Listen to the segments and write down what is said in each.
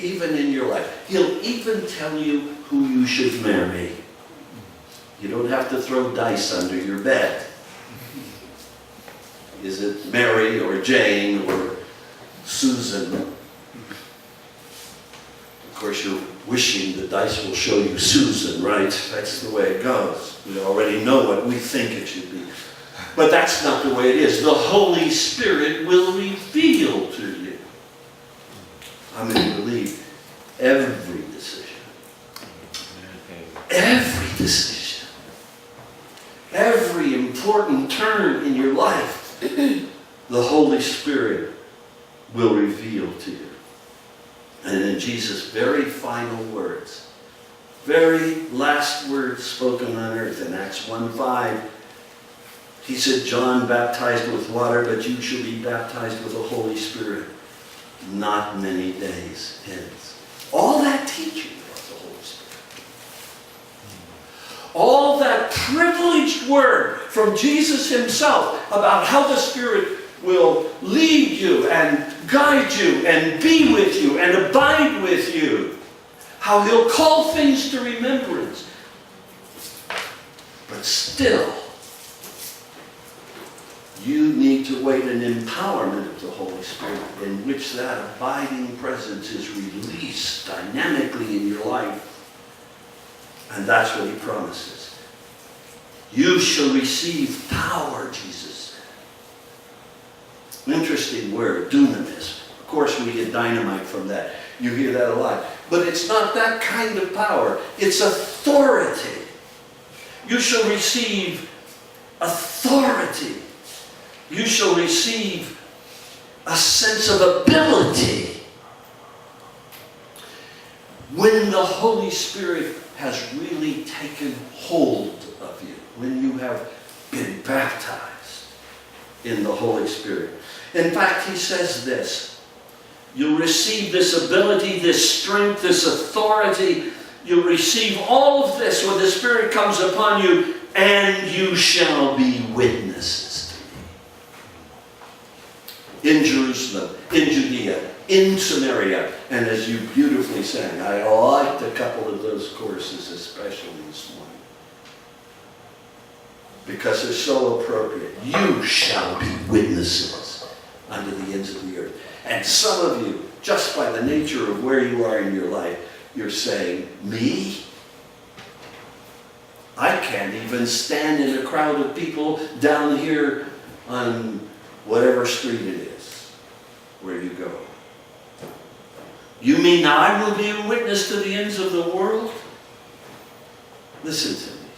even in your life. He'll even tell you who you should marry. You don't have to throw dice under your bed. Is it Mary or Jane or Susan? Of course, you're wishing the dice will show you Susan, right? That's the way it goes. We already know what we think it should be. But that's not the way it is. The Holy Spirit will reveal to you. How many believe every decision, every important turn in your life, the Holy Spirit will reveal to you. And in Jesus' very final words, very last words spoken on earth in Acts 1:5, he said, John baptized with water, but you shall be baptized with the Holy Spirit not many days hence. All that teaching about the Holy Spirit. All that privileged word from Jesus himself about how the Spirit will lead you and guide you and be with you and abide with you. How he'll call things to remembrance. But still, you need to wait an empowerment of the Holy Spirit in which that abiding presence is released dynamically in your life. And that's what he promises. You shall receive power, Jesus said. Interesting word, dunamis. Of course, we get dynamite from that. You hear that a lot. But it's not that kind of power. It's authority. You shall receive authority. You shall receive a sense of ability. When the Holy Spirit has really taken hold of you, when you have been baptized in the Holy Spirit. In fact, he says this, you'll receive this ability, this strength, this authority. You'll receive all of this when the Spirit comes upon you, and you shall be witnesses. In Jerusalem, in Judea, in Samaria, and as you beautifully sang, I liked a couple of those courses especially this morning because they're so appropriate. You shall be witnesses unto the ends of the earth. And some of you, just by the nature of where you are in your life, you're saying, me? I can't even stand in a crowd of people down here on whatever street it is where you go. You mean I will be a witness to the ends of the world? Listen to me.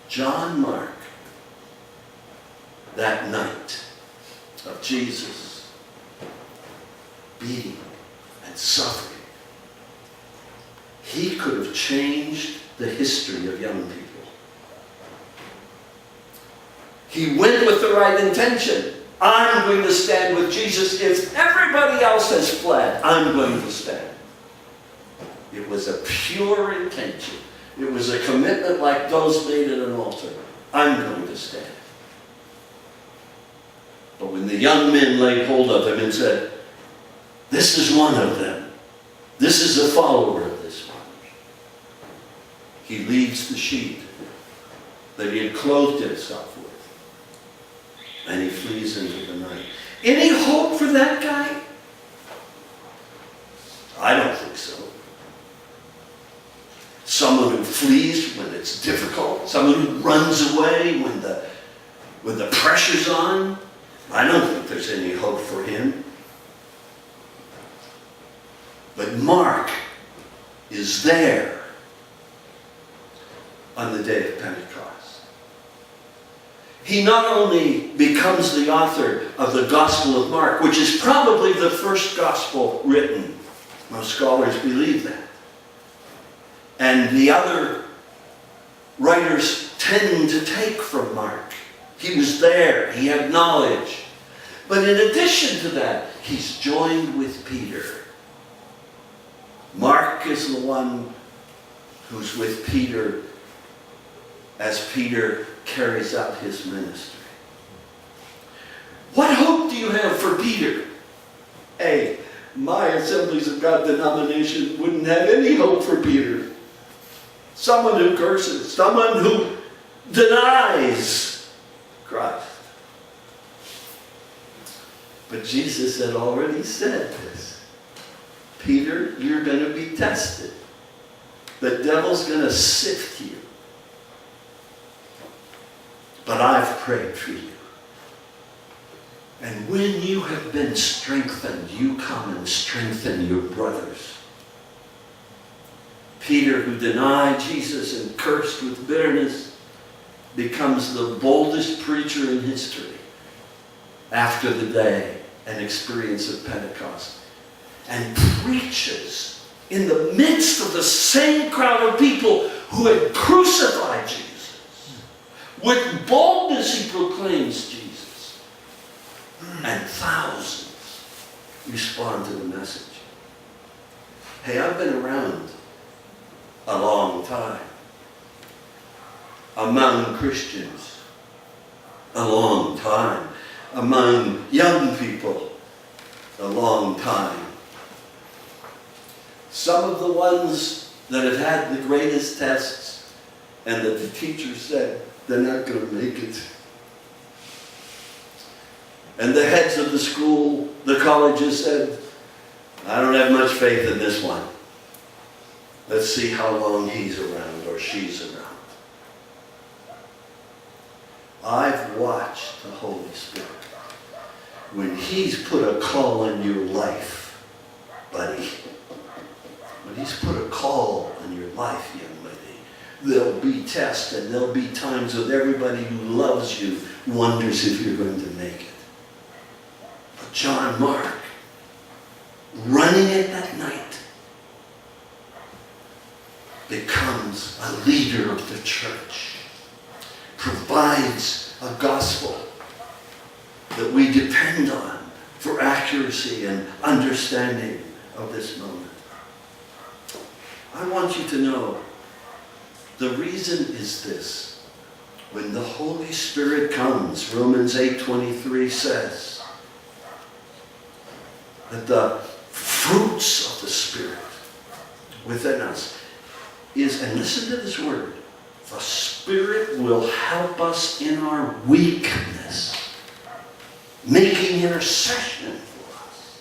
John Mark, that night of Jesus beating and suffering, he could have changed the history of young people. He went with the right intention. I'm going to stand with Jesus. If everybody else has fled, I'm going to stand. It was a pure intention. It was a commitment like those made at an altar. I'm going to stand. But when the young men laid hold of him and said, this is one of them. This is a follower of this one. He leaves the sheet that he had clothed himself with. And he flees into the night. Any hope for that guy? I don't think so. Someone who flees when it's difficult. Someone who runs away when the pressure's on. I don't think there's any hope for him. But Mark is there on the day of Pentecost. He not only becomes the author of the Gospel of Mark, which is probably the first gospel written. Most scholars believe that. And the other writers tend to take from Mark. He was there. He had knowledge. But in addition to that, he's joined with Peter. Mark is the one who's with Peter as Peter carries out his ministry. What hope do you have for Peter? A, my Assemblies of God denomination wouldn't have any hope for Peter. Someone who curses, someone who denies Christ. But Jesus had already said this. Peter, you're going to be tested. The devil's going to sift you. But I've prayed for you. And when you have been strengthened, you come and strengthen your brothers. Peter, who denied Jesus and cursed with bitterness, becomes the boldest preacher in history after the day and experience of Pentecost, and preaches in the midst of the same crowd of people who had crucified Jesus. With boldness he proclaims Jesus, and thousands respond to the message. Hey, I've been around a long time among Christians, a long time among young people, a long time. Some of the ones that have had the greatest tests and that the teacher said they're not going to make it. And the heads of the school, the colleges said, I don't have much faith in this one. Let's see how long he's around or she's around. I've watched the Holy Spirit. When he's put a call on your life, buddy, when he's put a call on your life, young lady, there'll be tests and there'll be times when everybody who loves you wonders if you're going to make it. But John Mark, running it that night, becomes a leader of the church, provides a gospel that we depend on for accuracy and understanding of this moment. I want you to know the reason is this. When the Holy Spirit comes, Romans 8:23 says that the fruits of the Spirit within us is, and listen to this word, the Spirit will help us in our weakness, making intercession for us.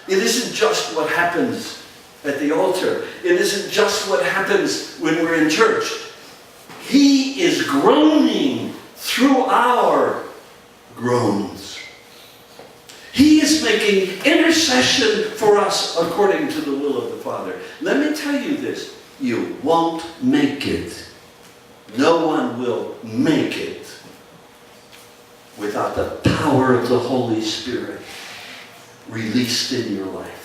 It isn't just what happens at the altar. It isn't just what happens when we're in church. He is groaning through our groans. He is making intercession for us according to the will of the Father. Let me tell you this. You won't make it. No one will make it without the power of the Holy Spirit released in your life.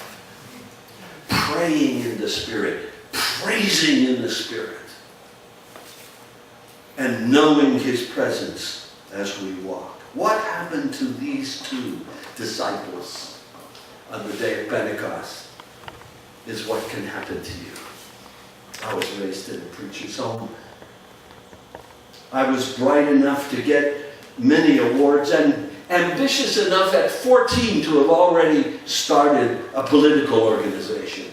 Praying in the Spirit, praising in the Spirit, and knowing his presence as we walk. What happened to these two disciples on the day of Pentecost is what can happen to you. I was raised in a preacher's home. I was bright enough to get many awards and ambitious enough at 14 to have already started a political organization.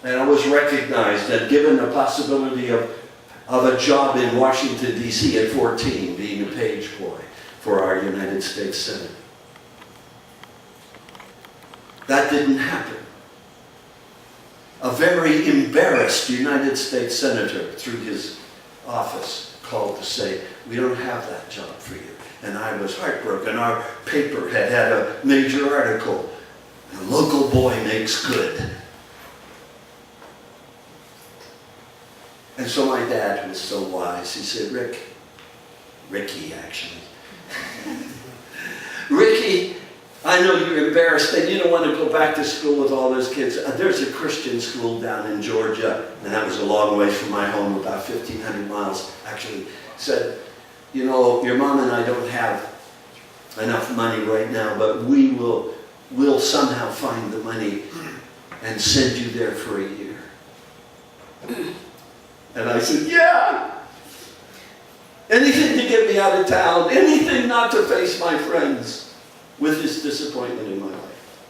And I was recognized and given the possibility of a job in Washington, D.C. at 14, being a page boy for our United States Senate. That didn't happen. A very embarrassed United States Senator through his office called to say, we don't have that job for you. And I was heartbroken. Our paper had had a major article, a local boy makes good. And so my dad was so wise, he said, Ricky actually, Ricky, I know you're embarrassed and you don't want to go back to school with all those kids. There's a Christian school down in Georgia, and that was a long way from my home, about 1,500 miles. Actually, said, you know, your mom and I don't have enough money right now, but we'll somehow find the money and send you there for a year. And I said, yeah. Anything to get me out of town, anything not to face my friends with this disappointment in my life.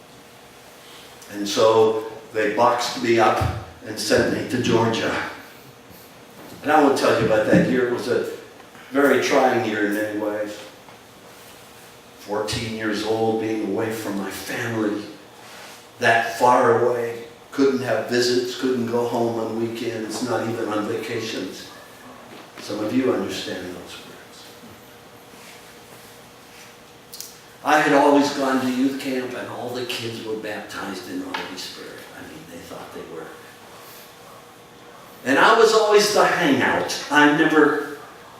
And so they boxed me up and sent me to Georgia. And I won't tell you about that year. It was a very trying year in many ways. 14 years old, being away from my family, that far away. Couldn't have visits, couldn't go home on weekends, not even on vacations. Some of you understand those words. I had always gone to youth camp and all the kids were baptized in the Holy Spirit. I mean, they thought they were. And I was always the hangout.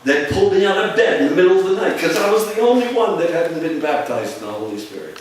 They pulled me out of bed in the middle of the night because I was the only one that hadn't been baptized in the Holy Spirit.